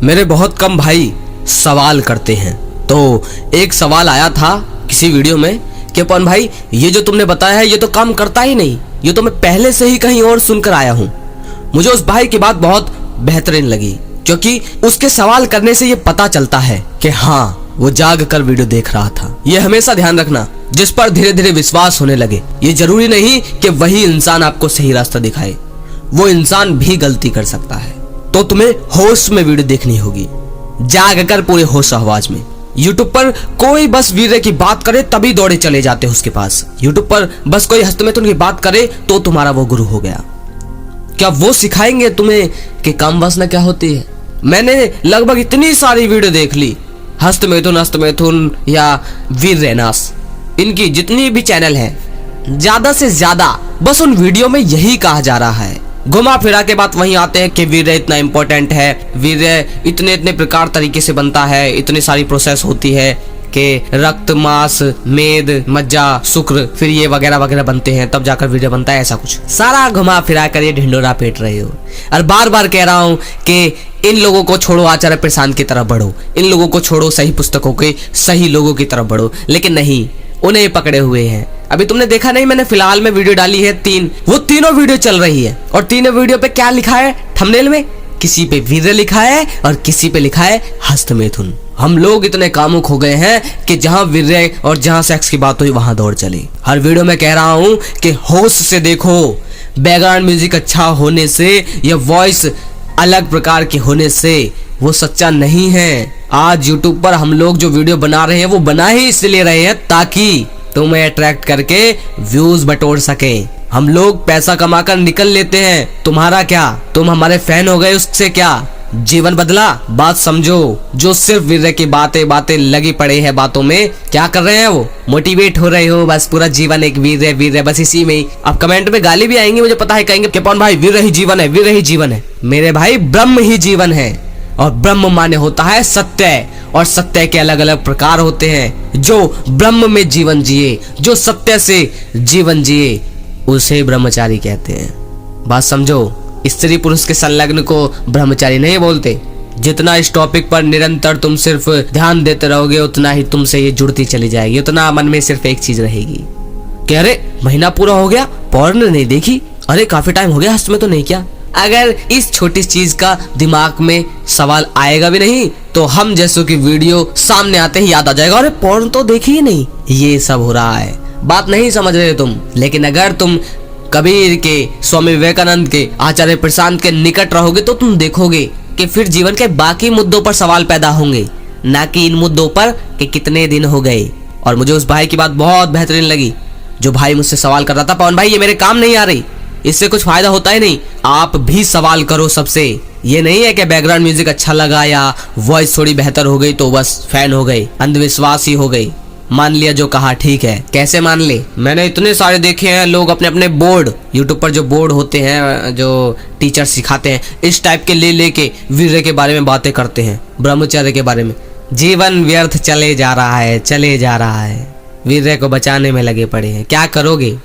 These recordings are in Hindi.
मेरे बहुत कम भाई सवाल करते हैं, तो एक सवाल आया था किसी वीडियो में कि पवन भाई ये जो तुमने बताया है ये तो काम करता ही नहीं, ये तो मैं पहले से ही कहीं और सुनकर आया हूँ। मुझे उस भाई की बात बहुत बेहतरीन लगी क्योंकि उसके सवाल करने से ये पता चलता है कि हाँ वो जाग कर वीडियो देख रहा था। ये हमेशा ध्यान रखना, जिस पर धीरे धीरे विश्वास होने लगे ये जरूरी नहीं कि वही इंसान आपको सही रास्ता दिखाए, वो इंसान भी गलती कर सकता है। तो तुम्हें होश में वीडियो देखनी होगी, जाग कर पूरे होश आवाज में। यूट्यूब पर कोई बस वीर्य की बात करे तभी दौड़े चले जाते हो उसके पास। यूट्यूब पर बस कोई हस्तमैथुन की बात करे तो तुम्हारा वो गुरु हो गया। क्या वो सिखाएंगे तुम्हें कि काम वासना क्या होती है? मैंने लगभग इतनी सारी वीडियो देख ली, हस्तमैथुन या वीर रैनास, इनकी जितनी भी चैनल है, ज्यादा से ज्यादा बस उन वीडियो में यही कहा जा रहा है। घुमा फिरा के बात वहीं आते हैं कि वीर्य इतना इंपॉर्टेंट है, वीर्य इतने प्रकार तरीके से बनता है, इतनी सारी प्रोसेस होती है कि रक्त, मांस, मेद, मज्जा, शुक्र, फिर ये वगैरह वगैरह बनते हैं तब जाकर वीर्य बनता है। ऐसा कुछ सारा घुमा फिरा कर ये ढिंडोरा पीट रहे हो। और बार बार कह रहा हूँ कि इन लोगों को छोड़ो, आचार्य प्रशांत की तरफ बढ़ो, इन लोगों को छोड़ो, सही पुस्तकों के सही लोगों की तरफ बढ़ो। लेकिन नहीं, उन्हें पकड़े हुए हैं। अभी तुमने देखा नहीं, मैंने फिलहाल में वीडियो डाली है 3, वो तीनों वीडियो चल रही है और तीनों वीडियो पे क्या लिखा है थंबनेल में? किसी पे वीर्य लिखा है और किसी पे लिखा है हस्तमैथुन। हम लोग इतने कामुक हो गए हैं कि जहां वीर्य और जहां सेक्स की बात हुई वहां दौड़ चले। हर वीडियो में कह रहा हूं कि होश से देखो, बैकग्राउंड म्यूजिक अच्छा होने से या वॉइस अलग प्रकार के होने से वो सच्चा नहीं है। आज यूट्यूब पर हम लोग जो वीडियो बना रहे हैं वो बना ही इसलिए रहे हैं ताकि तुम्हें अट्रैक्ट करके व्यूज बटोर सके। हम लोग पैसा कमाकर निकल लेते हैं, तुम्हारा क्या? तुम हमारे फैन हो गए, उससे क्या जीवन बदला? बात समझो। जो सिर्फ वीर्य की बातें लगी पड़े हैं बातों में, क्या कर रहे हैं वो? मोटिवेट हो रहे हो, बस पूरा जीवन एक वीर्य बस इसी में ही। अब कमेंट में गाली भी आएंगी, मुझे पता है, कहेंगे कि पवन भाई वीर्य ही जीवन है, वीर्य ही जीवन है। मेरे भाई ब्रह्म ही जीवन है और ब्रह्म माने होता है सत्य, और सत्य के अलग अलग प्रकार होते हैं। जो ब्रह्म में जीवन जिए, जो सत्य से जीवन जिए, उसे ब्रह्मचारी कहते हैं। बात समझो, स्त्री पुरुष के संलग्न को ब्रह्मचारी नहीं बोलते। जितना इस टॉपिक पर निरंतर तुम सिर्फ ध्यान देते रहोगे उतना ही तुमसे ये जुड़ती चली जाएगी, उतना मन में सिर्फ एक चीज रहेगी कि अरे महीना पूरा हो गया, पॉर्न नहीं देखी, अरे काफी टाइम हो गया, हस्त में तो नहीं किया। अगर इस छोटी चीज का दिमाग में सवाल आएगा भी नहीं तो हम जैसों की वीडियो सामने आते ही याद आ जाएगा, अरे पॉर्न तो देखी ही नहीं, ये सब हो रहा है। बात नहीं समझ रहे तुम। लेकिन अगर तुम कबीर के, स्वामी विवेकानंद के, आचार्य प्रशांत के निकट रहोगे तो तुम देखोगे कि फिर जीवन के बाकी मुद्दों पर सवाल पैदा होंगे, ना कि इन मुद्दों पर कि कितने दिन हो गए। और मुझे उस भाई की बात बहुत बेहतरीन लगी, जो भाई मुझसे सवाल कर रहा था, पवन भाई ये मेरे काम नहीं आ रही, इससे कुछ फायदा होता ही नहीं। आप भी सवाल करो सबसे। ये नहीं है कि बैकग्राउंड म्यूजिक अच्छा लगा या वॉइस थोड़ी बेहतर हो गई तो बस फैन हो गई, अंधविश्वास ही हो गई, मान लिया जो कहा ठीक है। कैसे मान ले? मैंने इतने सारे देखे हैं, लोग अपने अपने बोर्ड, यूट्यूब पर जो बोर्ड होते हैं जो टीचर सिखाते हैं, इस टाइप के ले के वीर्य के बारे में बातें करते हैं, ब्रह्मचर्य के बारे में। जीवन व्यर्थ चले जा रहा है, वीर्य को बचाने में लगे पड़े हैं। क्या करोगे?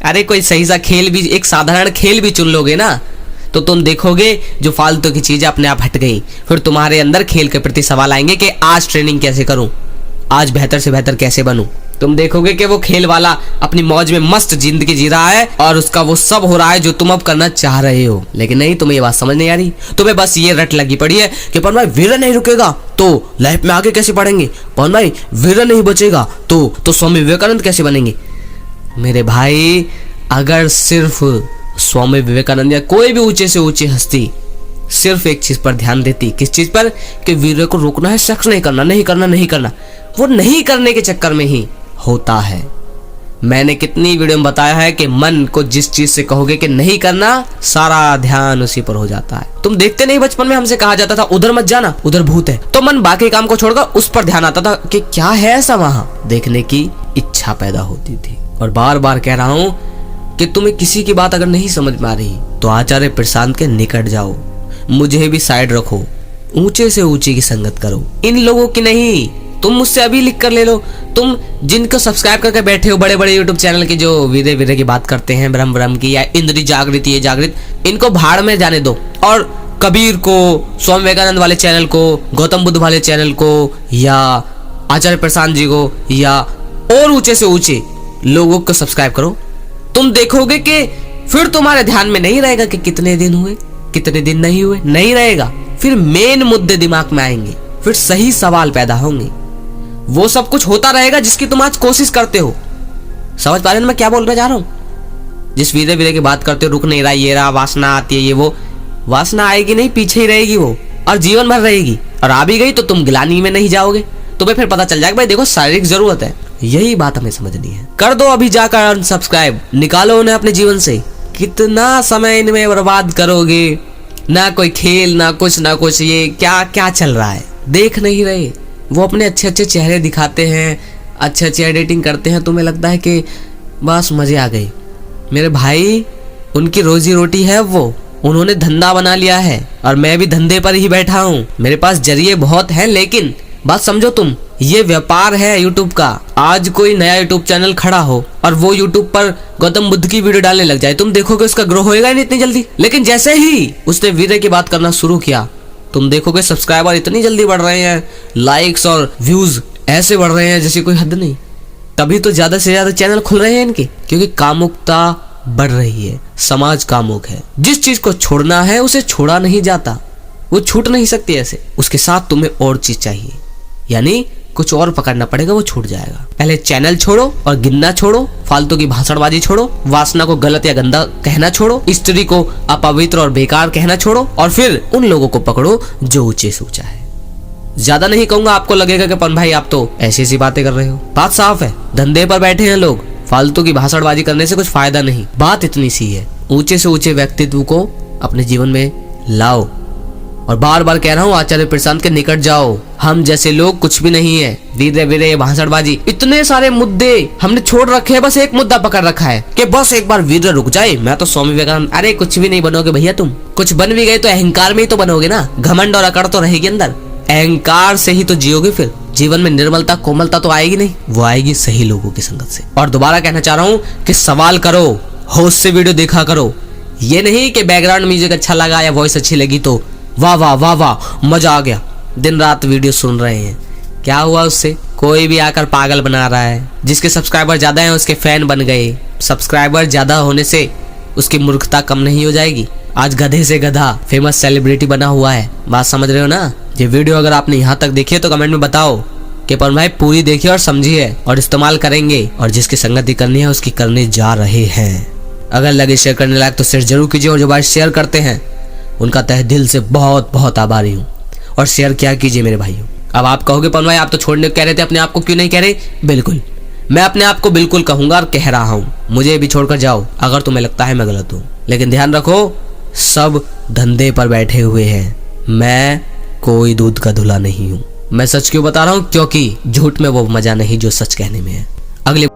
अरे कोई सही सा खेल भी, एक साधारण खेल भी चुन लोगे ना तो तुम देखोगे जो फालतू की चीजें अपने आप हट गई। फिर तुम्हारे अंदर खेल के प्रति सवाल आएंगे कि आज ट्रेनिंग कैसे करूं, आज बेहतर से बेहतर कैसे बनूं। तुम देखोगे कि वो खेल वाला अपनी मौज में मस्त जिंदगी जी रहा है और उसका वो सब हो रहा है जो तुम अब करना चाह रहे हो। लेकिन नहीं, तुम्हें ये बात समझ नहीं आ रही। तुम्हें बस ये रट लगी पड़ी है कि पवन भाई वीर्य नहीं रुकेगा तो लाइफ में आगे कैसे बढ़ेंगे, पवन भाई वीर्य नहीं बचेगा तो स्वामी विवेकानंद कैसे बनेंगे। मेरे भाई, अगर सिर्फ स्वामी विवेकानंद या कोई भी ऊंचे से ऊंची हस्ती सिर्फ एक चीज पर ध्यान देती, किस चीज पर? कि वीर्य को रोकना है, सेक्स नहीं करना, वो नहीं करने के चक्कर में ही होता है। मैंने कितनी वीडियो में बताया है कि मन को जिस चीज से कहोगे कि नहीं करना, सारा ध्यान उसी पर हो जाता है। तुम देखते नहीं, बचपन में हमसे कहा जाता था उधर मत जाना, उधर भूत है, तो मन बाकी काम को छोड़कर उस पर ध्यान आता था कि क्या है ऐसा वहां, देखने की इच्छा पैदा होती थी। और बार बार कह रहा हूं कि तुम्हें किसी की बात अगर नहीं समझ में आ रही तो आचार्य प्रशांत के निकट जाओ, मुझे भी साइड रखो, ऊंचे से ऊंची की संगत करो, इन लोगों की नहीं। तुम मुझसे अभी लिख कर ले लो, तुम जिनको सब्सक्राइब करके बैठे हो, बड़े बड़े यूट्यूब चैनल के जो वीरे की बात करते हैं, ब्रह्म की या इंद्री जागृत, ये जागृत, इनको भाड़ में जाने दो और कबीर को, स्वामी विवेकानंद वाले चैनल को, गौतम बुद्ध वाले चैनल को, या आचार्य प्रशांत जी को, या और ऊंचे से ऊंचे लोगों को सब्सक्राइब करो। तुम देखोगे कि फिर तुम्हारे ध्यान में नहीं रहेगा कि कितने दिन हुए, कितने दिन नहीं हुए, नहीं रहेगा। फिर मेन मुद्दे दिमाग में आएंगे, फिर सही सवाल पैदा होंगे। वो सब कुछ होता रहेगा जिसकी तुम आज कोशिश करते हो। समझ पा रहे हो मैं क्या बोलना चाह रहा हूं? जिस वीरे वीरे की बात करते हो, रुक नहीं रहा, ये रहा, वासना आती है, ये वो वासना आएगी नहीं, पीछे ही रहेगी वो, और जीवन भर रहेगी। और आ भी गई तो तुम ग्लानि में नहीं जाओगे, तुम्हें फिर पता चल जाएगा भाई देखो शारीरिक जरूरत है। यही बात हमें समझनी है। कर दो अभी जाकर अनसब्सक्राइब, निकालो उन्हें अपने जीवन से। कितना समय इनमें बर्बाद करोगे, ना कोई खेल, ना कुछ, ये क्या क्या चल रहा है देख नहीं रहे। वो अपने अच्छे अच्छे चेहरे दिखाते हैं, अच्छे अच्छे एडिटिंग करते हैं, तुम्हें लगता है कि बस मजे आ गए। मेरे भाई, उनकी रोजी रोटी है, वो उन्होंने धंधा बना लिया है, और मैं भी धंधे पर ही बैठा हूँ। मेरे पास जरिए बहुत हैं, लेकिन बात समझो तुम, ये व्यापार है यूट्यूब का। आज कोई नया यूट्यूब चैनल खड़ा हो और वो यूट्यूब पर गौतम बुद्ध की वीडियो डालने लग जाए, तुम देखोगे उसका ग्रो होएगा नहीं इतनी जल्दी। लेकिन जैसे ही उसने वीरे की बात करना शुरू किया, तुम देखोगे सब्सक्राइबर इतनी जल्दी बढ़ रहे हैं, लाइक्स और व्यूज ऐसे बढ़ रहे हैं जैसे कोई हद नहीं। तभी तो ज्यादा से ज्यादा चैनल खुल रहे हैं इनके, क्योंकि कामुकता बढ़ रही है, समाज कामुक है। जिस चीज को छोड़ना है उसे छोड़ा नहीं जाता, वो छूट नहीं सकती ऐसे। उसके साथ तुम्हें और चीज चाहिए, यानी कुछ और पकड़ना पड़ेगा, वो छूट जाएगा। पहले चैनल छोड़ो और गिनना छोड़ो, फालतू की भाषणबाजी छोड़ो, वासना को गलत या गंदा कहना छोड़ो, स्त्री को अपवित्र और बेकार कहना छोड़ो, और फिर उन लोगों को पकड़ो जो ऊंचे से ऊंचा है। ज्यादा नहीं कहूंगा, आपको लगेगा कि पन भाई आप तो ऐसी ऐसी बातें कर रहे हो। बात साफ है, धंधे पर बैठे हैं लोग, फालतू की भाषणबाजी करने से कुछ फायदा नहीं। बात इतनी सी है, ऊंचे से ऊंचे व्यक्तित्व को अपने जीवन में लाओ। और बार बार कह रहा हूँ, आचार्य प्रशांत के निकट जाओ। हम जैसे लोग कुछ भी नहीं है। वीरे वीरे भाषणबाजी, इतने सारे मुद्दे हमने छोड़ रखे हैं, बस एक मुद्दा पकड़ रखा है कि बस एक बार वीर रुक जाए, मैं तो स्वामी विवेकानंद। अरे कुछ भी नहीं बनोगे भैया तुम, कुछ बन भी गए तो अहंकार में ही तो बनोगे ना। घमंड और अकड़ तो रहेगी अंदर, अहंकार से ही तो जियोगे। फिर जीवन में निर्मलता, कोमलता तो आएगी नहीं, वो आएगी सही लोगों की संगत से। और दोबारा कहना चाह रहा हूँ कि सवाल करो, होश से वीडियो देखा करो। ये नहीं कि बैकग्राउंड म्यूजिक अच्छा लगा या वॉइस अच्छी लगी तो वाह वाह वाह वाह मजा आ गया, दिन रात वीडियो सुन रहे हैं। क्या हुआ उससे? कोई भी आकर पागल बना रहा है। जिसके सब्सक्राइबर ज्यादा हैं उसके फैन बन गए। सब्सक्राइबर ज्यादा होने से उसकी मूर्खता कम नहीं हो जाएगी। आज गधे से गधा फेमस सेलिब्रिटी बना हुआ है। बात समझ रहे हो ना? ये वीडियो अगर आपने यहाँ तक देखी है तो कमेंट में बताओ कि पवन भाई पूरी देखिए और समझिए और इस्तेमाल करेंगे, और जिसकी संगति करनी है उसकी करने जा रहे हैं। अगर लगे शेयर करने लायक तो शेयर जरूर कीजिए, और जो भाई शेयर करते हैं उनका तहे दिल से बहुत बहुत आभारी हूँ। और शेयर क्या कीजिए मेरे भाइयों। अब आप कहोगे पवन भाई आप तो छोड़ने को कह रहे थे, अपने आप को क्यों नहीं कह रहे? बिल्कुल, मैं अपने आप को बिल्कुल कहूंगा और कह रहा हूँ, मुझे भी छोड़कर जाओ अगर तुम्हें लगता है मैं गलत हूँ। लेकिन ध्यान रखो, सब धंधे पर बैठे हुए हैं, मैं कोई दूध का धुला नहीं हूँ। मैं सच क्यों बता रहा हूँ? क्योंकि झूठ में वो मजा नहीं जो सच कहने में है। अगले